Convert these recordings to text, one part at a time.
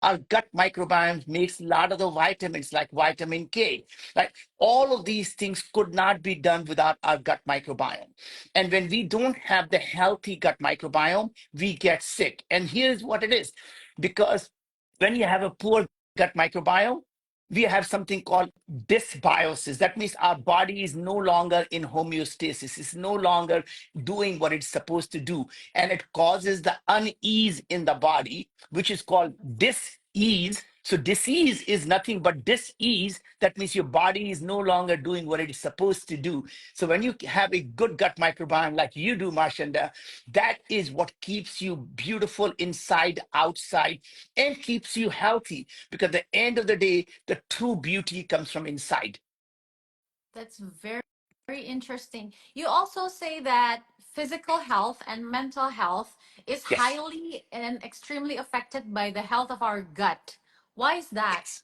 our gut microbiome makes a lot of the vitamins like vitamin K. Like all of these things could not be done without our gut microbiome. And when we don't have the healthy gut microbiome, we get sick. And here's what it is, because when you have a poor gut microbiome, we have something called dysbiosis. That means our body is no longer in homeostasis. It's no longer doing what it's supposed to do. And it causes the unease in the body, which is called dis-ease. So disease is nothing but dis-ease. That means your body is no longer doing what it is supposed to do. So when you have a good gut microbiome like you do, Marshanda, that is what keeps you beautiful inside, outside, and keeps you healthy. Because at the end of the day, the true beauty comes from inside. That's very interesting. You also say that physical health and mental health is Yes. highly and extremely affected by the health of our gut. Why is that? Yes.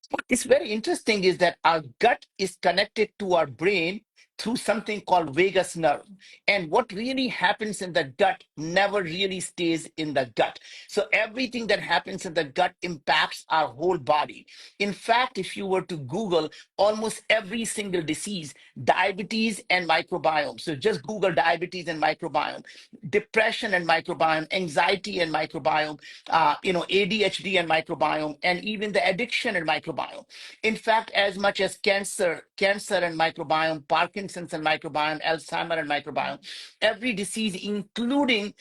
What is very interesting is that our gut is connected to our brain through something called vagus nerve. And what really happens in the gut never really stays in the gut. So everything that happens in the gut impacts our whole body. In fact, if you were to Google almost every single disease, diabetes and microbiome. So just Google diabetes and microbiome, depression and microbiome, anxiety and microbiome, ADHD and microbiome, and even the addiction and microbiome. In fact, as much as cancer and microbiome, Parkinson's and microbiome, Alzheimer and microbiome, every disease, including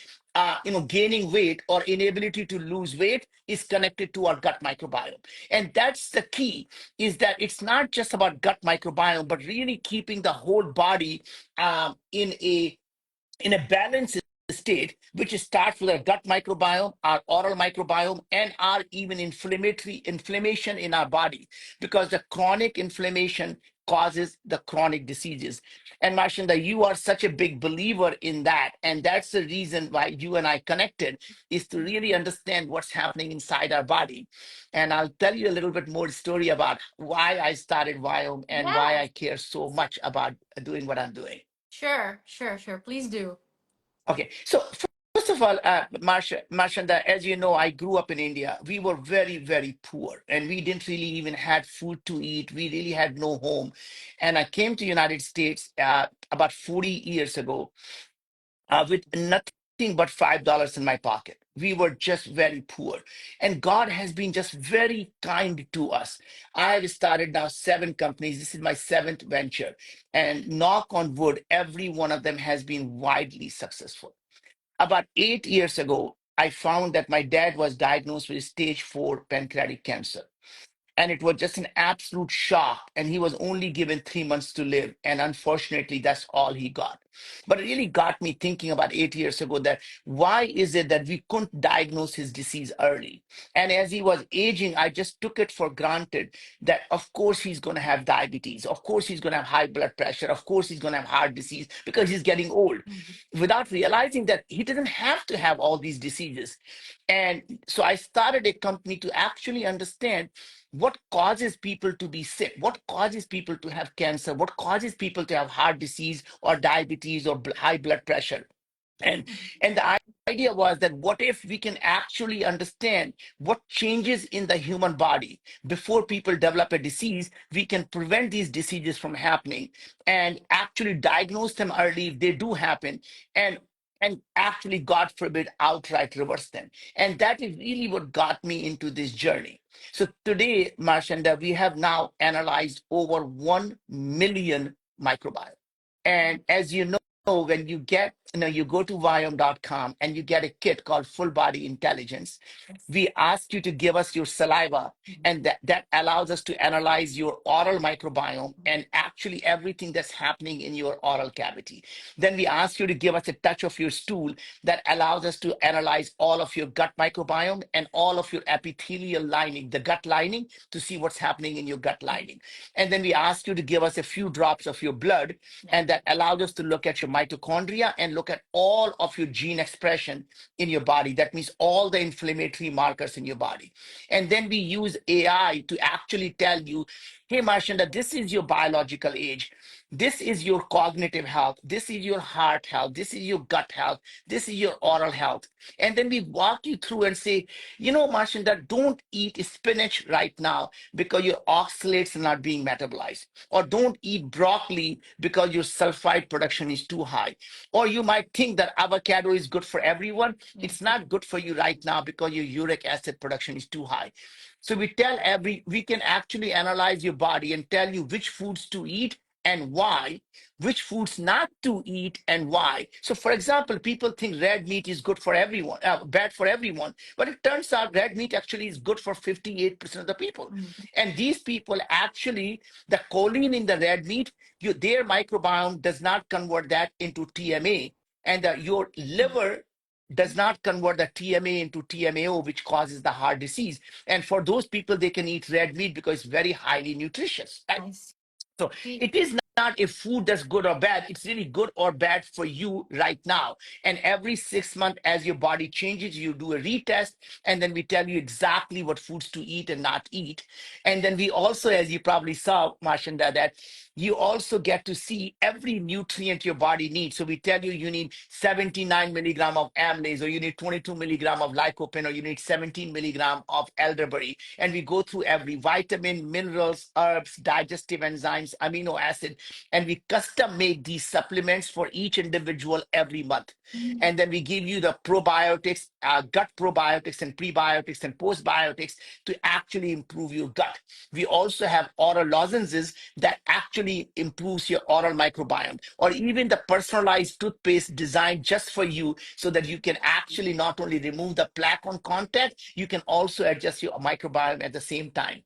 gaining weight or inability to lose weight, is connected to our gut microbiome. And that's the key, is that it's not just about gut microbiome, but really keeping the whole body in a balanced state, which starts with our gut microbiome, our oral microbiome, and our even inflammation in our body, because the chronic inflammation causes the chronic diseases. And Marshanda, you are such a big believer in that. And that's the reason why you and I connected, is to really understand what's happening inside our body. And I'll tell you a little bit more story about why I started Viome and why I Yes. care so much about doing what I'm doing. Sure. Please do. Okay, so first of all, Marshanda, as you know, I grew up in India. We were very, very poor, and we didn't really even had food to eat. We really had no home, and I came to United States about 40 years ago with nothing but $5 in my pocket. We were just very poor, and God has been just very kind to us. I've started now 7 companies. This is my 7th venture, and knock on wood, every one of them has been widely successful. About 8 years ago, I found that my dad was diagnosed with stage 4 pancreatic cancer. And it was just an absolute shock. And he was only given 3 months to live. And unfortunately, that's all he got. But it really got me thinking about 8 years ago that why is it that we couldn't diagnose his disease early? And as he was aging, I just took it for granted that, of course, he's going to have diabetes. Of course, he's going to have high blood pressure. Of course, he's going to have heart disease because he's getting old, Mhm. without realizing that he doesn't have to have all these diseases. And so I started a company to actually understand what causes people to be sick, what causes people to have cancer, what causes people to have heart disease or diabetes or high blood pressure. and and the idea was that what if we can actually understand what changes in the human body before people develop a disease, we can prevent these diseases from happening and actually diagnose them early if they do happen, and actually, God forbid, outright reverse them. And that is really what got me into this journey. So today, Marshanda, we have now analyzed over 1 million microbiome. And as you know, when you go to Viome.com and you get a kit called Full Body Intelligence, Yes. we ask you to give us your saliva, and that allows us to analyze your oral microbiome and actually everything that's happening in your oral cavity. Then we ask you to give us a touch of your stool that allows us to analyze all of your gut microbiome and all of your epithelial lining, the gut lining, to see what's happening in your gut lining. And then we ask you to give us a few drops of your blood, and that allows us to look at your mitochondria and look at all of your gene expression in your body. That means all the inflammatory markers in your body. And then we use AI to actually tell you hey, Marshanda, this is your biological age. This is your cognitive health. This is your heart health. This is your gut health. This is your oral health. And then we walk you through and say, Marshanda, don't eat spinach right now because your oxalates are not being metabolized. Or don't eat broccoli because your sulfide production is too high. Or you might think that avocado is good for everyone. It's not good for you right now because your uric acid production is too high. So we can actually analyze your body and tell you which foods to eat and why, which foods not to eat and why. So, for example, people think red meat is good for everyone, bad for everyone, but it turns out red meat actually is good for 58% of the people. Mhm. And these people actually, the choline in the red meat, their microbiome does not convert that into TMA, and your liver does not convert the TMA into TMAO, which causes the heart disease. And for those people, they can eat red meat because it's very highly nutritious. Right? I So see. it is not a food that's good or bad. It's really good or bad for you right now. And every 6 months, as your body changes, you do a retest, and then we tell you exactly what foods to eat and not eat. And then we also, as you probably saw, Marshanda, that you also get to see every nutrient your body needs. So we tell you you need 79 milligram of amylase, or you need 22 milligram of lycopene, or you need 17 milligram of elderberry. And we go through every vitamin, minerals, herbs, digestive enzymes, amino acid, and we custom make these supplements for each individual every month. Mhm. And then we give you the probiotics, gut probiotics and prebiotics and postbiotics to actually improve your gut. We also have oral lozenges that actually improves your oral microbiome, or even the personalized toothpaste designed just for you, so that you can actually not only remove the plaque on contact, you can also adjust your microbiome at the same time.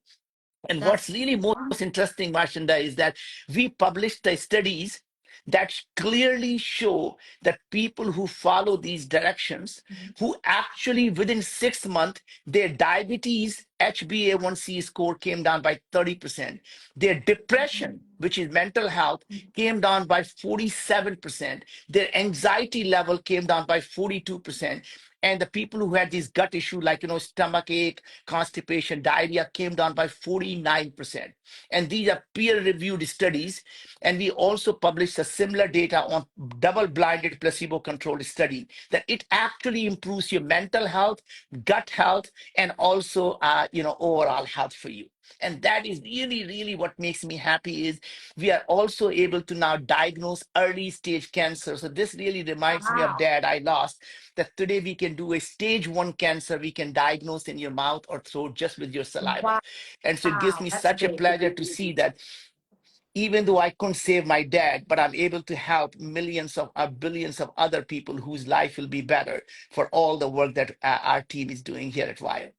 And what's That's really most interesting, Marshanda, is that we published the studies that clearly show that people who follow these directions, Mhm. who actually within 6 months, their diabetes HbA1c score came down by 30%. Their depression, which is mental health, came down by 47%. Their anxiety level came down by 42%. And the people who had these gut issues, like, stomach ache, constipation, diarrhea, came down by 49%. And these are peer-reviewed studies. And we also published a similar data on double-blinded placebo-controlled study that it actually improves your mental health, gut health, and also, overall health for you. And that is really, really what makes me happy is we are also able to now diagnose early stage cancer. So this really reminds me of wow. dad I lost, that today we can do a stage 1 cancer, we can diagnose in your mouth or throat just with your saliva. Wow. And so it gives me That's such a big. pleasure to see that even though I couldn't save my dad, but I'm able to help millions of billions of other people whose life will be better for all the work that our team is doing here at Wire.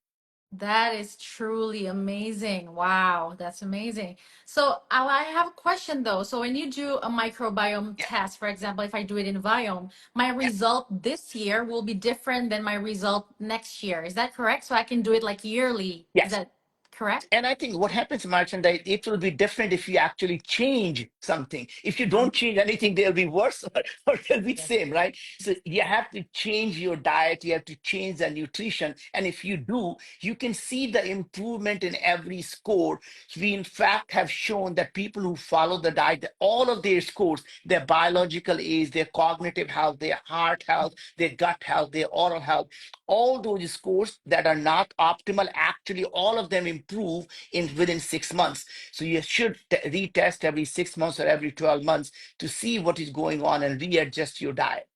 That is truly amazing. Wow, that's amazing. So I have a question though. So when you do a microbiome Yeah, test, for example, if I do it in Viome, my yeah, result this year will be different than my result next year. Is that correct? So I can do it like yearly. Is yes. that correct? And I think what happens, Marchand, it will be different if you actually change something. If you Uh-huh. don't change anything, they'll be worse or they'll be Yes. same, right? So you have to change your diet, you have to change the nutrition. And if you do, you can see the improvement in every score. We, in fact, have shown that people who follow the diet, that all of their scores, their biological age, their cognitive health, their heart health, their gut health, their oral health, all those scores that are not optimal, actually all of them improve in within 6 months. So you should retest every 6 months or every 12 months to see what is going on and readjust your diet.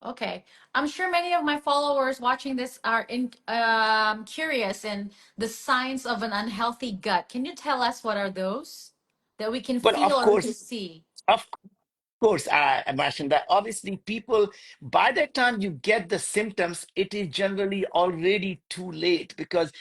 Okay. I'm sure many of my followers watching this are curious in the signs of an unhealthy gut. Can you tell us what are those that we can But feel or we can see? of course, I imagine that obviously people, by the time you get the symptoms, it is generally already too late because,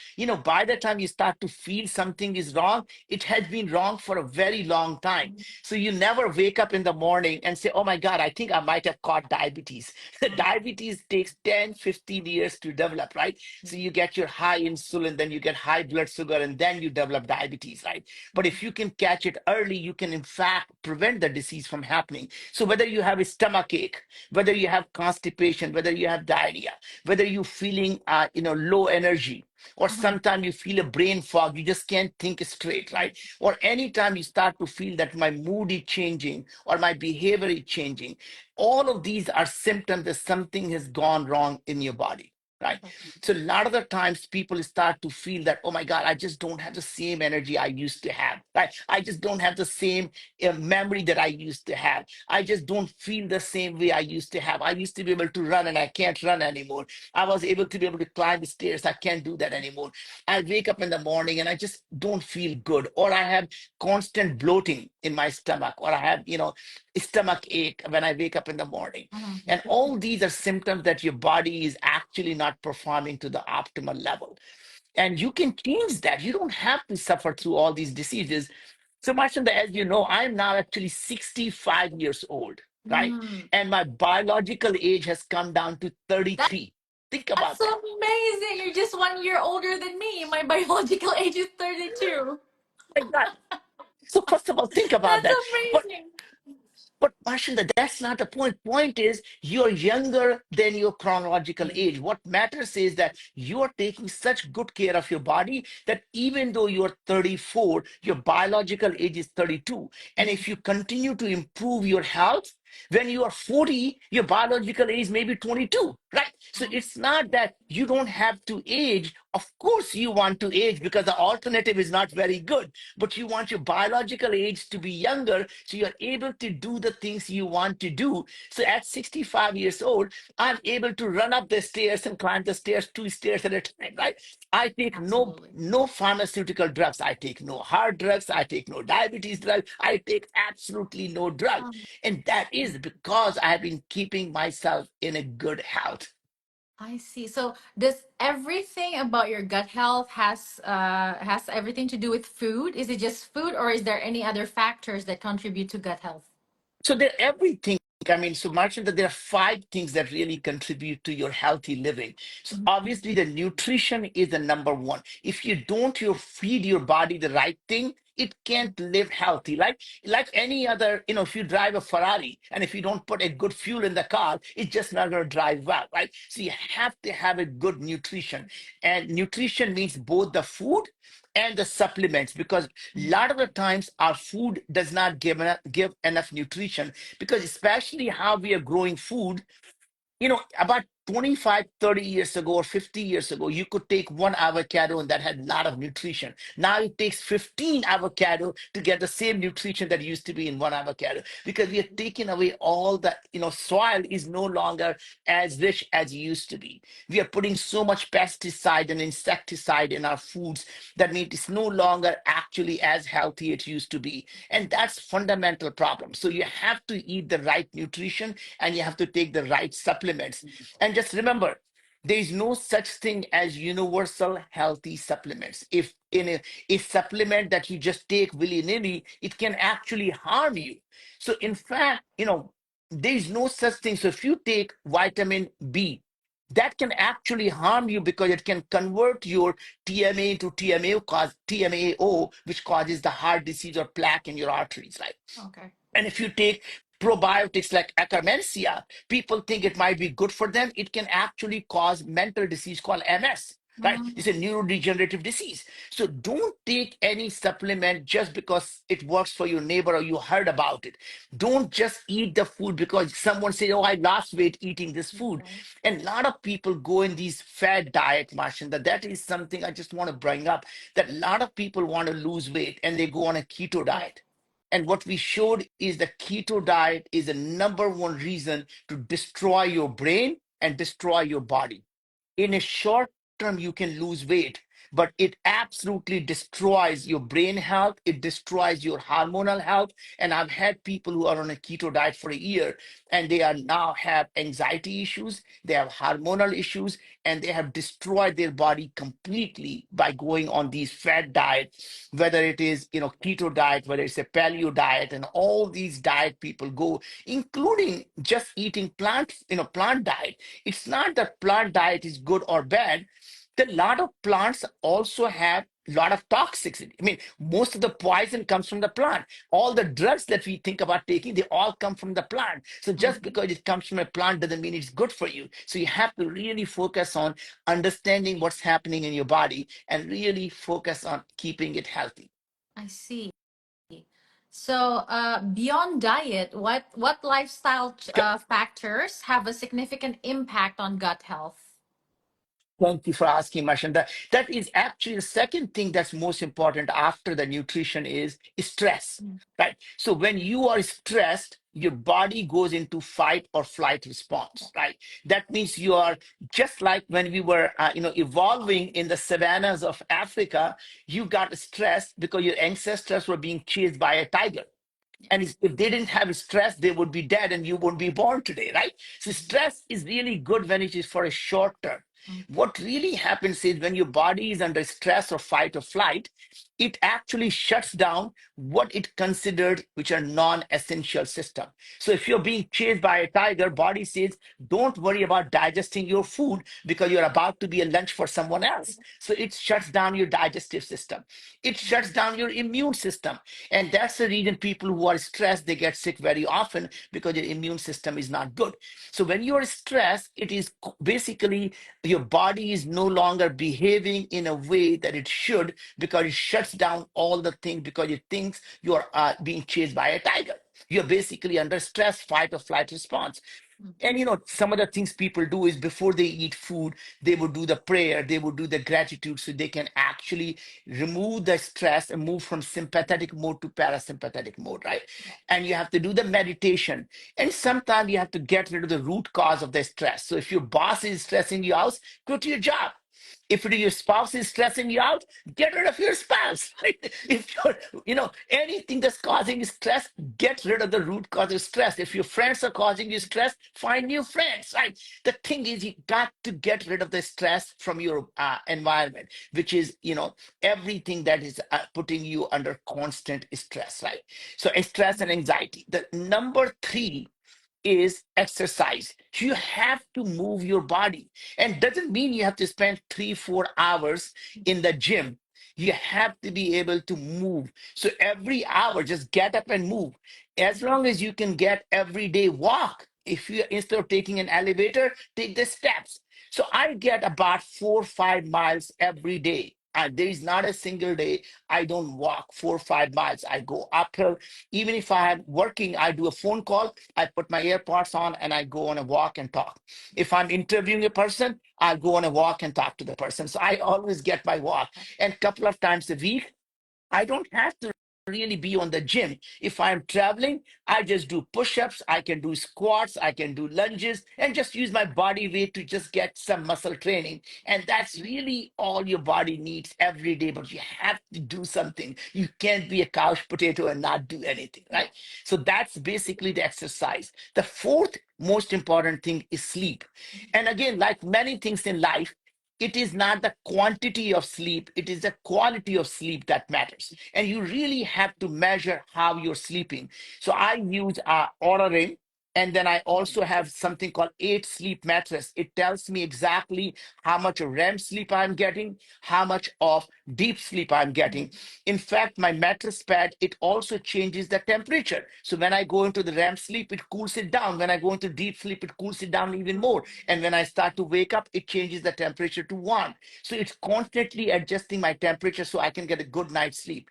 by the time you start to feel something is wrong, it has been wrong for a very long time. So you never wake up in the morning and say, oh my God, I think I might have caught diabetes. Diabetes takes 10, 15 years to develop, right? So you get your high insulin, then you get high blood sugar, and then you develop diabetes, right? But if you can catch it early, you can in fact prevent the disease from happening. So whether you have a stomach ache, whether you have constipation, whether you have diarrhea, whether you're feeling low energy, or Mhm. sometimes you feel a brain fog, you just can't think straight, right? Or anytime you start to feel that my mood is changing or my behavior is changing, all of these are symptoms that something has gone wrong in your body, right? Okay. So a lot of the times people start to feel that, oh my God, I just don't have the same energy I used to have, right? I just don't have the same memory that I used to have. I just don't feel the same way I used to have. I used to be able to run and I can't run anymore. I was able to be able to climb the stairs. I can't do that anymore. I wake up in the morning and I just don't feel good. Or I have constant bloating in my stomach, or I have, stomach ache when I wake up in the morning. Mhm. And all these are symptoms that your body is actually not performing to the optimal level. And you can change that. You don't have to suffer through all these diseases. So much that, as you know, I'm now actually 65 years old, right? Mm. And my biological age has come down to That 33. Think that's about that. amazing. You're just 1 year older than me. My biological age is 32. My God. So first of all, think about That's that. But amazing. Marshanda, that's not the point. Point is, you're younger than your chronological Mm. age. What matters is that you're taking such good care of your body that even though you're 34, your biological age is 32. And Mhm. if you continue to improve your health, when you are 40, your biological age may be 22, right? So Mhm. it's not that you don't have to age. Of course, you want to age because the alternative is not very good, but you want your biological age to be younger so you're able to do the things you want to do. So at 65 years old, I'm able to run up the stairs and climb the stairs, two stairs at a time, right? I take no Absolutely. no pharmaceutical drugs. I take no heart drugs. I take no diabetes drugs. I take absolutely no drugs. Um, And that is because I have been keeping myself in a good health. I see. So does everything about your gut health has everything to do with food? Is it just food, or is there any other factors that contribute to gut health? So they're everything. I mean, so much that there are five things that really contribute to your healthy living. So Mhm. obviously, the nutrition is the number one. If you don't you feed your body the right thing, it can't live healthy. Like any other, if you drive a Ferrari and if you don't put a good fuel in the car, it's just not going to drive well, right? So you have to have a good nutrition. And nutrition means both the food and the supplements, because a lot of the times our food does not give enough nutrition, because especially how we are growing food, about 25, 30 years ago or 50 years ago, you could take one avocado and that had a lot of nutrition. Now it takes 15 avocado to get the same nutrition that used to be in one avocado, because we are taking away all the, soil is no longer as rich as it used to be. We are putting so much pesticide and insecticide in our foods that means it's no longer actually as healthy it used to be. And that's fundamental problem. So you have to eat the right nutrition and you have to take the right supplements. And just remember, there is no such thing as universal healthy supplements. If in a supplement that you just take willy-nilly, it can actually harm you. So in fact, there is no such thing. So if you take vitamin B, that can actually harm you because it can convert your TMA to TMAO, which causes the heart disease or plaque in your arteries, right? Okay. And if you take probiotics like Akkermansia, people think it might be good for them. It can actually cause mental disease called MS, right? It's a Mm. neurodegenerative disease. So don't take any supplement just because it works for your neighbor or you heard about it. Don't just eat the food because someone said, oh, I lost weight eating this food. Okay. And a lot of people go in these fad diet, Marshanda. That is something I just want to bring up, that a lot of people want to lose weight and they go on a keto Right. diet. And what we showed is the keto diet is the number one reason to destroy your brain and destroy your body. In a short term, you can lose weight, but it absolutely destroys your brain health. It destroys your hormonal health. And I've had people who are on a keto diet for a year and they are now have anxiety issues, they have hormonal issues, and they have destroyed their body completely by going on these fat diets, whether it is, keto diet, whether it's a paleo diet, and all these diet people go, including just eating plant diet. It's not that plant diet is good or bad. A lot of plants also have lot of toxicity. I mean, most of the poison comes from the plant. All the drugs that we think about taking, they all come from the plant. So just Mhm. because it comes from a plant doesn't mean it's good for you. So you have to really focus on understanding what's happening in your body and really focus on keeping it healthy. I see. So, beyond diet, what lifestyle factors have a significant impact on gut health? Thank you for asking, Marshanda. That is actually the second thing that's most important after the nutrition is stress, Mm. right? So when you are stressed, your body goes into fight or flight Yeah. response, right? That means you are just like when we were, evolving in the savannas of Africa. You got stressed because your ancestors were being chased by a tiger, and Yes. if they didn't have stress, they would be dead and you wouldn't be born today, right? So Mhm. stress is really good when it is for a short term. Mm. What really happens is when your body is under stress or fight or flight, it actually shuts down what it considered, which are non-essential system. So if you're being chased by a tiger, body says, don't worry about digesting your food because you're about to be a lunch for someone else. So it shuts down your digestive system. It shuts down your immune system. And that's the reason people who are stressed, they get sick very often because your immune system is not good. So when you're stressed, it is basically your body is no longer behaving in a way that it should because it shuts down all the things because it thinks you're being chased by a tiger. You're basically under stress, fight or flight response. Mm. And some of the things people do is before they eat food, they would do the prayer, they would do the gratitude so they can actually remove the stress and move from sympathetic mode to parasympathetic mode, right? Yeah. And you have to do the meditation. And sometimes you have to get rid of the root cause of the stress. So if your boss is stressing you out, quit your job. If your spouse is stressing you out, get rid of your spouse. Right? If you're, anything that's causing stress, get rid of the root cause of stress. If your friends are causing you stress, find new friends. Right? The thing is, you got to get rid of the stress from your environment, which is, everything that is putting you under constant stress. Right? So, stress and anxiety. The number three is exercise. You have to move your body. And doesn't mean you have to spend 3, 4 hours in the gym. You have to be able to move. So every hour, just get up and move. As long as you can get everyday walk. If you instead of taking an elevator, take the steps. So I get about 4 or 5 miles every day. There is not a single day I don't walk 4 or 5 miles. I go uphill. Even if I'm working, I do a phone call, I put my AirPods on and I go on a walk and talk. If I'm interviewing a person, I'll go on a walk and talk to the person. So I always get my walk. And a couple of times a week, I don't have to really be on the gym. If I'm traveling, I just do push-ups, I can do squats, I can do lunges, and just use my body weight to just get some muscle training. And that's really all your body needs every day, but you have to do something. You can't be a couch potato and not do anything, Yeah. right? So that's basically the exercise. The fourth most important thing is sleep. And again, like many things in life, it is not the quantity of sleep, it is the quality of sleep that matters. And you really have to measure how you're sleeping. So I use Aura Ring. And then I also have something called 8 sleep mattress. It tells me exactly how much of REM sleep I'm getting, how much of deep sleep I'm getting. In fact, my mattress pad, it also changes the temperature. So when I go into the REM sleep, it cools it down. When I go into deep sleep, it cools it down even more. And when I start to wake up, it changes the temperature to one. So it's constantly adjusting my temperature so I can get a good night's sleep.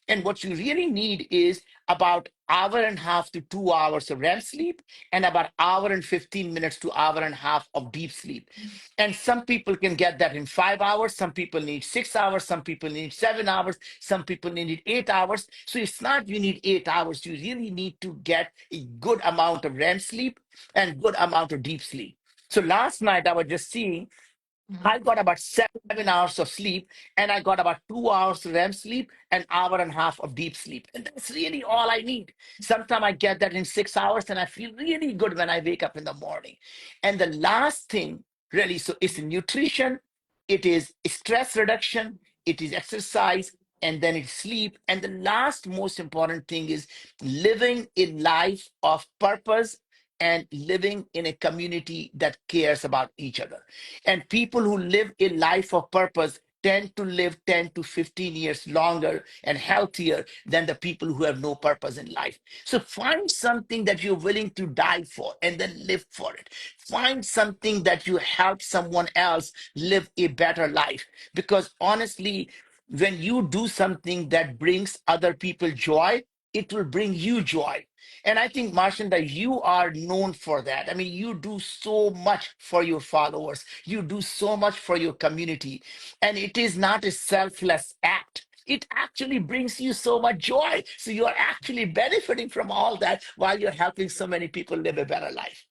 And what you really need is about hour and a half to 2 hours of REM sleep and about hour and 15 minutes to hour and a half of deep sleep. And some people can get that in 5 hours. Some people need 6 hours. Some people need 7 hours. Some people need 8 hours. So it's not you need 8 hours. You really need to get a good amount of REM sleep and good amount of deep sleep. So last night I was just seeing Mhm. I got about 7 hours of sleep, and I got about 2 hours REM sleep, an hour and a half of deep sleep. And that's really all I need. Sometimes I get that in 6 hours, and I feel really good when I wake up in the morning. And the last thing, really, so it's nutrition, it is stress reduction, it is exercise, and then it's sleep. And the last most important thing is living a life of purpose and living in a community that cares about each other. And people who live a life of purpose, tend to live 10 to 15 years longer and healthier than the people who have no purpose in life. So find something that you're willing to die for and then live for it. Find something that you help someone else live a better life. Because honestly, when you do something that brings other people joy, it will bring you joy. And I think, Marshanda, you are known for that. I mean, you do so much for your followers, you do so much for your community. And it is not a selfless act. It actually brings you so much joy. So you're actually benefiting from all that while you're helping so many people live a better life.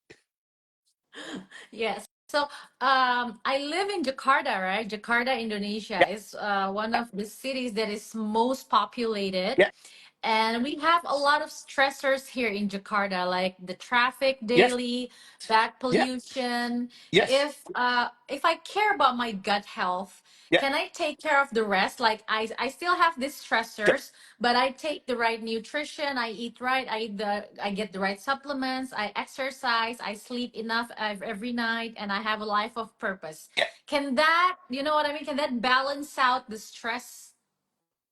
Yes. So, I live in Jakarta, right? Jakarta, Indonesia Yeah, is one of the cities that is most populated. yeah, And we have a lot of stressors here in Jakarta, like the traffic yes, daily, bad yeah, pollution. yes, If I care about my gut health, yeah, can I take care of the rest? Like I still have these yeah, stressors, but I take the right nutrition, I eat right, I get the right supplements, I exercise, I sleep enough every night, and I have a life of purpose. yeah. Can that, you know what I mean? Can that balance out the stress?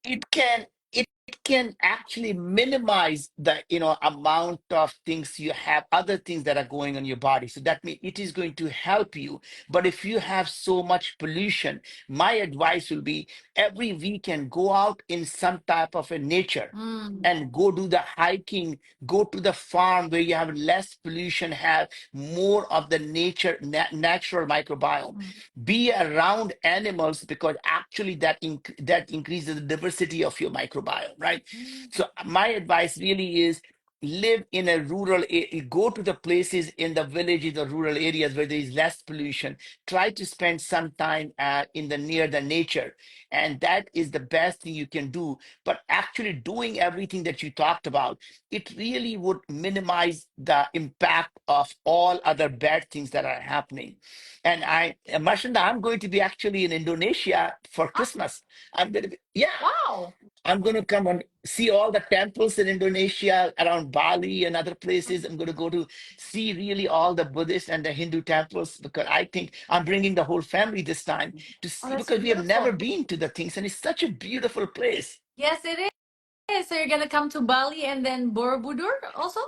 It can actually minimize the amount of things you have, other things that are going on your body. So that means it is going to help you. But if you have so much pollution, my advice will be every weekend go out in some type of a nature Mm. and go do the hiking, go to the farm where you have less pollution, have more of the natural microbiome. Mm. Be around animals, because actually that increases the diversity of your microbiome, right? Mm. So my advice really is live in a go to the places in the villages or rural areas where there is less pollution. Try to spend some time in the near the nature, and that is the best thing you can do. But actually doing everything that you talked about, it really would minimize the impact of all other bad things that are happening. And Marshanda, I'm going to be actually in Indonesia for Ah, Christmas. I'm going to be, yeah, wow. I'm going to come and see all the temples in Indonesia, around Bali and other places. I'm going to go to see really all the Buddhist and the Hindu temples, because I think I'm bringing the whole family this time to Oh, see, that's because we have never beautiful. been to the things, and it's such a beautiful place. Yes, it is. So you're gonna come to Bali and then Borobudur also?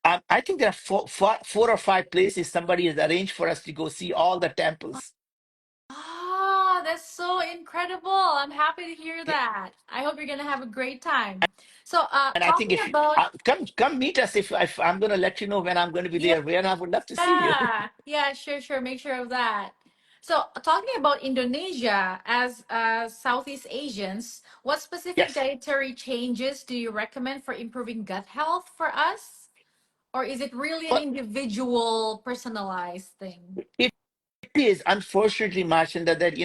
I think there are four or five places somebody has arranged for us to go see all the temples. Ah, that's so incredible. I'm happy to hear Yeah. that. I hope you're gonna have a great time. So, And I think talking if you about, come meet us, if I'm going to let you know when I'm going to be yeah, there, where I would love to see you. yeah, sure, sure. Make sure of that. So, talking about Indonesia as Southeast Asians, what specific Yes. dietary changes do you recommend for improving gut health for us? Or is it really an Well, individual, personalized thing? it is unfortunately, Marshanda, that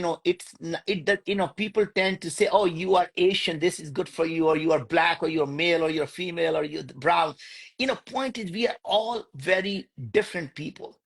that people tend to say, "Oh, you are Asian. This is good for you," or "You are black," or "You're male," or "You're female," or "You're brown." Point is, we are all very different people.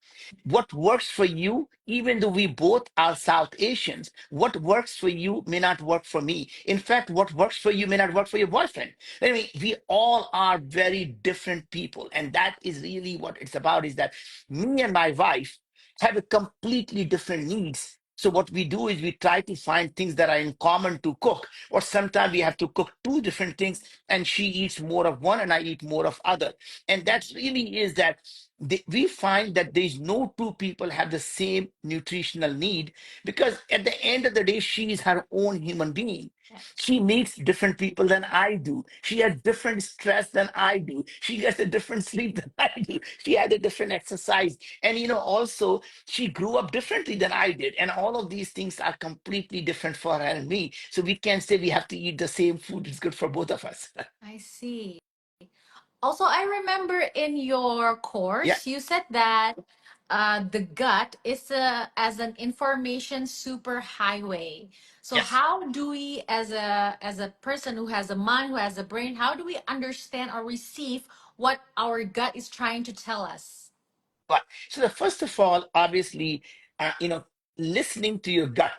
What works for you, even though we both are South Asians, what works for you may not work for me. In fact, what works for you may not work for your boyfriend. I mean, we all are very different people. And that is really what it's about, is that me and my wife have a completely different needs. So what we do is we try to find things that are in common to cook, or sometimes we have to cook two different things, and she eats more of one and I eat more of other. And that's really is that we find that there's no two people have the same nutritional need, because at the end of the day, she is her own human being. She meets different people than I do. She has different stress than I do. She gets a different sleep than I do. She had a different exercise. And also she grew up differently than I did. And all of these things are completely different for her and me. So we can't say we have to eat the same food. It's good for both of us. I see. Also, I remember in your Yeah. course, you said that the gut is as an information superhighway. So Yes. how do we, as a person who has a mind, who has a brain, how do we understand or receive what our gut is trying to tell us? But so the first of all, obviously, listening to your gut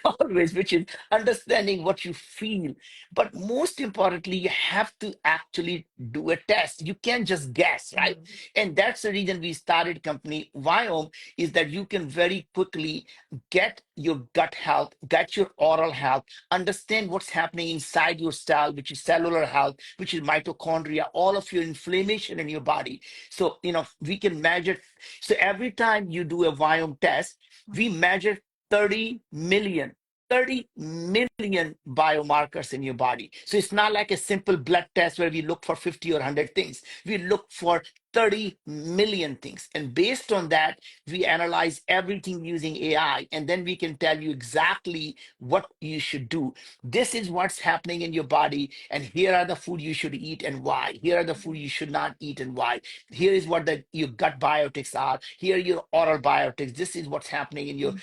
always, which is understanding what you feel. But most importantly, you have to actually do a test. You can't just guess, right? Mhm. And that's the reason we started company Viome, is that you can very quickly get your gut health, get your oral health, understand what's happening inside your cell, which is cellular health, which is mitochondria, all of your inflammation in your body. So, we can measure. So every time you do a Viome test, we measure 30 million 30 million biomarkers in your body. So it's not like a simple blood test where we look for 50 or 100 things. We look for 30 million things. And based on that, we analyze everything using AI. And then we can tell you exactly what you should do. This is what's happening in your body. And here are the food you should eat and why. Here are the food you should not eat and why. Here is what your gut biotics are. Here are your oral biotics. This is what's happening in your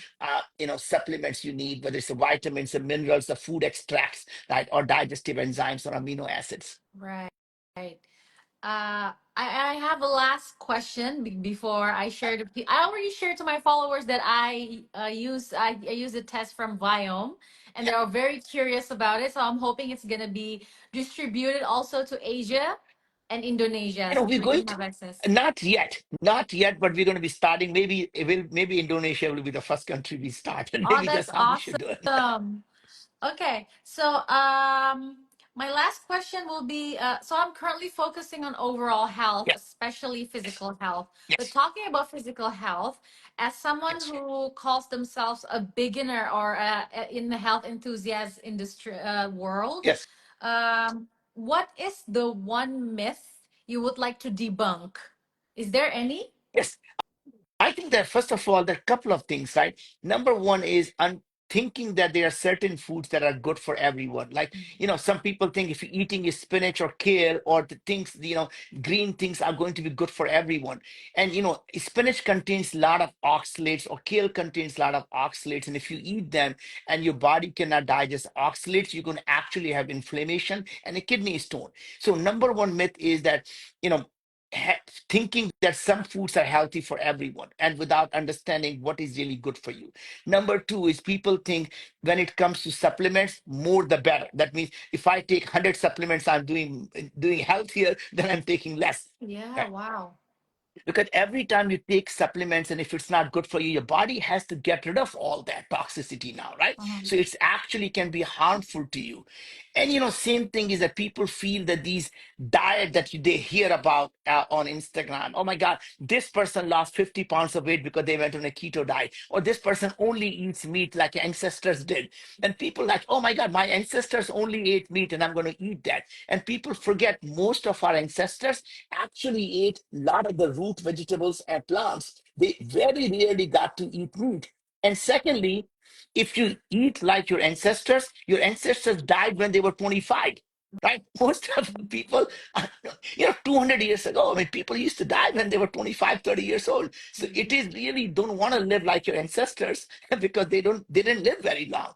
supplements you need, whether it's the vitamins, the minerals, the food extracts, right, or digestive enzymes or amino acids. Right. I have a last question before I share I already shared to my followers that I use a test from Viome, and Yeah. they're all very curious about it. So I'm hoping it's gonna be distributed also to Asia and Indonesia, since We're we going can to, have access. not yet, but we're going to be starting. Maybe Indonesia will be the first country we start, and Oh, maybe that's that's how we should do it. awesome. Okay, so my last question will be so I'm currently focusing on overall health, Yeah. especially physical health. But Yes. talking about physical health, as someone Yes. who calls themselves a beginner or in the health enthusiast industry world, Yes. what is the one myth you would like to debunk? Is there any? Yes. I think that first of all, there are a couple of things, right? Number one is thinking that there are certain foods that are good for everyone. Like, some people think if you're eating a spinach or kale or the things, green things are going to be good for everyone. And, spinach contains a lot of oxalates or kale contains a lot of oxalates. And if you eat them and your body cannot digest oxalates, you're going to actually have inflammation and a kidney stone. So number one myth is that, you know, ha- thinking that some foods are healthy for everyone and without understanding what is really good for you. Number two is people think when it comes to supplements, more the better. That means if I take 100 supplements, I'm doing healthier than I'm taking less. Yeah, wow. Because every time you take supplements and if it's not good for you, your body has to get rid of all that toxicity now, right? Mhm. So it's actually can be harmful to you. And same thing is that people feel that these diet that they hear about on Instagram, oh my god, this person lost 50 pounds of weight because they went on a keto diet, or this person only eats meat like ancestors did. And people like, oh my god, my ancestors only ate meat and I'm going to eat that. And people forget most of our ancestors actually ate a lot of the root vegetables and plants. They very rarely got to eat meat. And secondly, if you eat like your ancestors died when they were 25. Right? Most of the people, 200 years ago, I mean, people used to die when they were 25, 30 years old. So it is really don't want to live like your ancestors because they didn't live very long.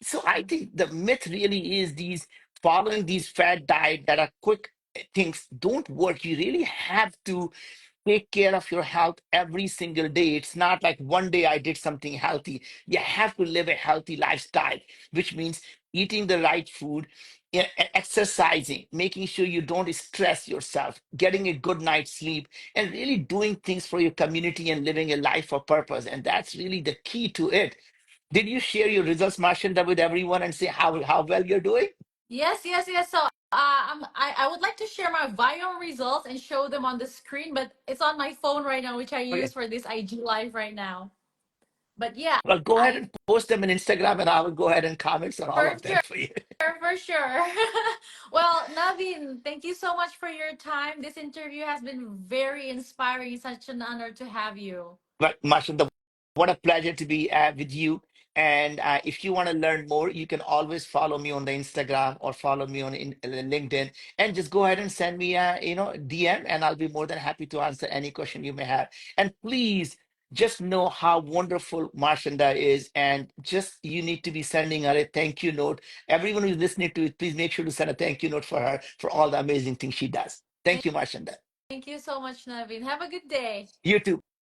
So I think the myth really is these following these fad diet that are quick things don't work. You really have to take care of your health every single day. It's not like one day I did something healthy. You have to live a healthy lifestyle, which means eating the right food, exercising, making sure you don't stress yourself, getting a good night's sleep, and really doing things for your community and living a life of purpose. And that's really the key to it. Did you share your results, Marshanda, with everyone and say how well you're doing? Yes, yes, yes. So I would like to share my Viome results and show them on the screen, but it's on my phone right now, which I Okay. use for this IG live right now. But yeah, Well, go ahead I and post them on Instagram, and I will go ahead and comment on all for of them sure, for you. for sure. Well, Naveen, thank you so much for your time. This interview has been very inspiring. Such an honor to have you. But Marshanda, what a pleasure to be with you. And if you want to learn more, you can always follow me on the Instagram or follow me on LinkedIn, and just go ahead and send me a DM, and I'll be more than happy to answer any question you may have. And please just know how wonderful Marshanda is, and just you need to be sending her a thank you note. Everyone who's listening to it, please make sure to send a thank you note for her for all the amazing things she does. Thank you, Marshanda. Thank you so much, Naveen. Have a good day. You too.